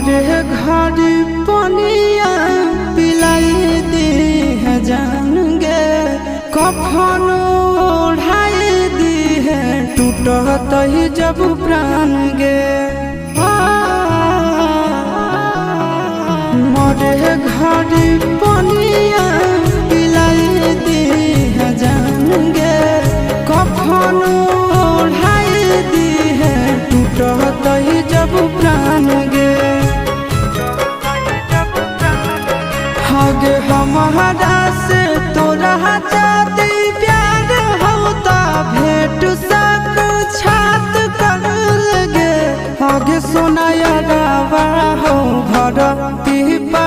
मरे घर पनिया पिलाई दी है जान गे कफन ओढ़ाई दी है टूटत ही जब प्राण गे मरे घर पनिया पिलाई दी है जान गे कफन ओढ़ाई दी है टूटत ही जब प्राण गे हगे हमारा से तोरा जाती प्यार होता भेंट सक छात कर लगे हगे सोनाया गावा हो भरती पा